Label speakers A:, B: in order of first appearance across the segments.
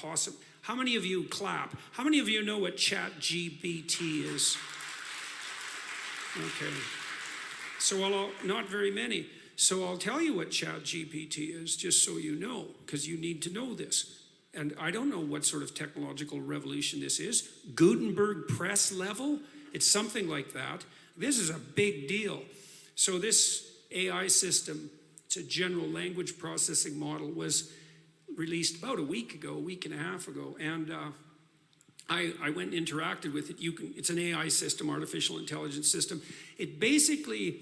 A: possible. How many of you clap? How many of you know what ChatGPT is? Okay. So not very many. So I'll tell you what ChatGPT is, just so you know, because you need to know this. And I don't know what sort of technological revolution this is. Gutenberg press level? It's something like that. This is a big deal. So this AI system, it's a general language processing model, was released about a week and a half ago. And I went and interacted with it. It's an AI system, artificial intelligence system. It basically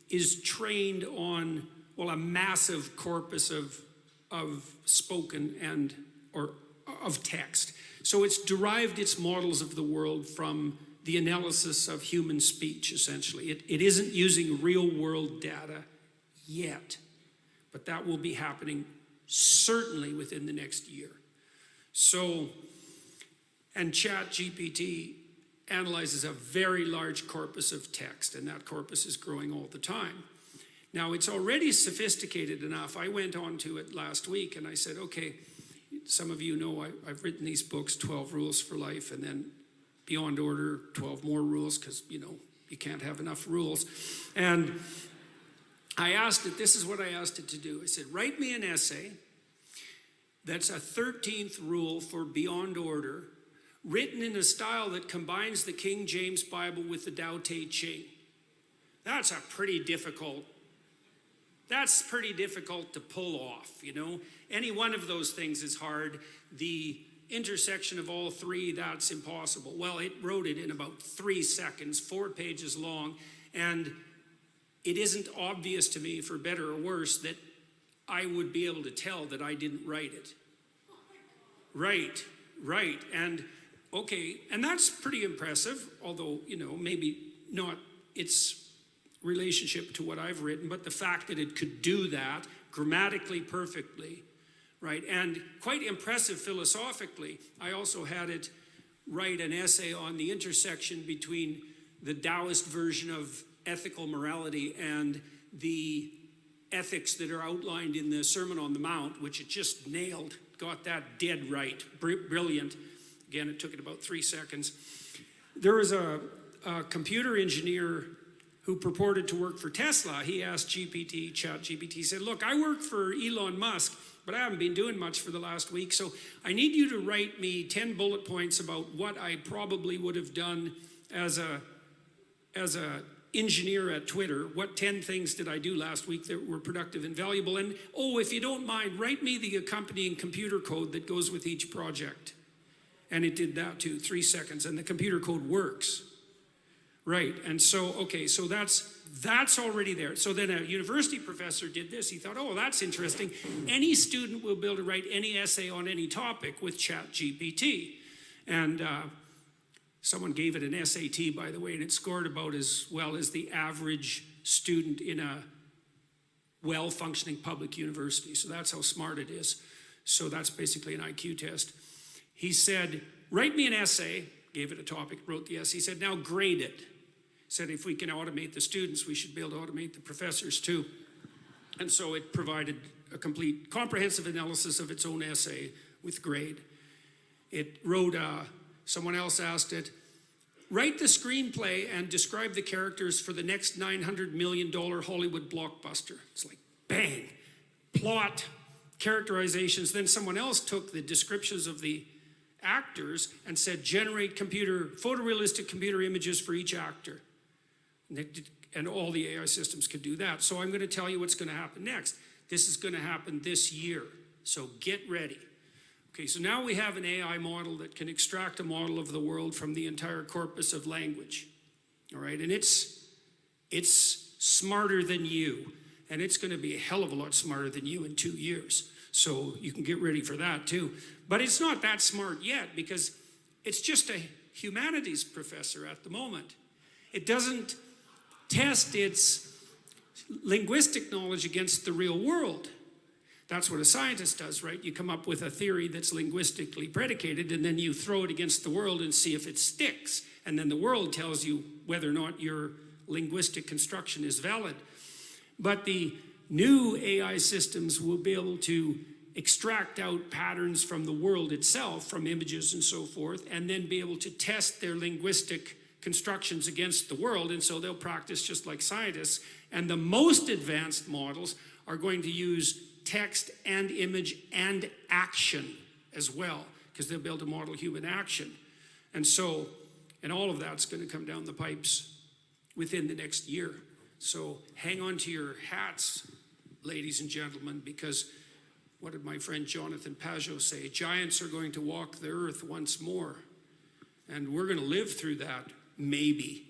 A: is trained on, well, a massive corpus of spoken or of text. So it's derived its models of the world from the analysis of human speech, essentially. It isn't using real world data yet, but that will be happening certainly within the next year. So, and ChatGPT analyzes a very large corpus of text, and that corpus is growing all the time. Now, it's already sophisticated enough. I went on to it last week and I said, okay, some of you know I've written these books, 12 Rules for Life, and then Beyond Order, 12 more rules, because, you know, you can't have enough rules. And I asked it, this is what I asked it to do. I said, write me an essay that's a 13th rule for Beyond Order, written in a style that combines the King James Bible with the Tao Te Ching. That's pretty difficult to pull off, you know. Any one of those things is hard. The intersection of all three, that's impossible. Well, it wrote it in about 3 seconds, 4 pages long, and it isn't obvious to me, for better or worse, that I would be able to tell that I didn't write it. Right, and okay, and that's pretty impressive, although, you know, maybe not its relationship to what I've written, but the fact that it could do that grammatically perfectly, right? And quite impressive philosophically. I also had it write an essay on the intersection between the Taoist version of ethical morality and the ethics that are outlined in the Sermon on the Mount, which it just nailed, got that dead right, brilliant. Again, it took it about 3 seconds. There was a computer engineer who purported to work for Tesla. He asked ChatGPT, he said, look, I work for Elon Musk, but I haven't been doing much for the last week, so I need you to write me 10 bullet points about what I probably would have done as a engineer at Twitter. What 10 things did I do last week that were productive and valuable? And, oh, if you don't mind, write me the accompanying computer code that goes with each project. And it did that too, 3 seconds, and the computer code works. Right, and so, okay, so that's already there. So then a university professor did this. He thought, oh, that's interesting. Any student will be able to write any essay on any topic with ChatGPT. And someone gave it an SAT, by the way, and it scored about as well as the average student in a well-functioning public university. So that's how smart it is. So that's basically an IQ test. He said, write me an essay, gave it a topic, wrote the essay. He said, now grade it. Said if we can automate the students, we should be able to automate the professors too. And so it provided a complete, comprehensive analysis of its own essay with grade. It wrote, someone else asked it, write the screenplay and describe the characters for the next $900 million Hollywood blockbuster. It's like, bang, plot, characterizations. Then someone else took the descriptions of the actors and said, generate photorealistic computer images for each actor. And all the AI systems could do that. So I'm going to tell you what's going to happen next. This is going to happen this year. So get ready. Okay, so now we have an AI model that can extract a model of the world from the entire corpus of language. All right, and it's smarter than you. And it's going to be a hell of a lot smarter than you in 2 years. So you can get ready for that too. But it's not that smart yet because it's just a humanities professor at the moment. It doesn't test its linguistic knowledge against the real world. That's what a scientist does, right? You come up with a theory that's linguistically predicated and then you throw it against the world and see if it sticks. And then the world tells you whether or not your linguistic construction is valid. But the new AI systems will be able to extract out patterns from the world itself, from images and so forth, and then be able to test their linguistic constructions against the world. And so they'll practice just like scientists. And the most advanced models are going to use text and image and action as well, because they'll be able to model human action. And so, and all of that's going to come down the pipes within the next year. So hang on to your hats, ladies and gentlemen, because what did my friend Jonathan Pajot say? Giants are going to walk the earth once more. And we're going to live through that, maybe.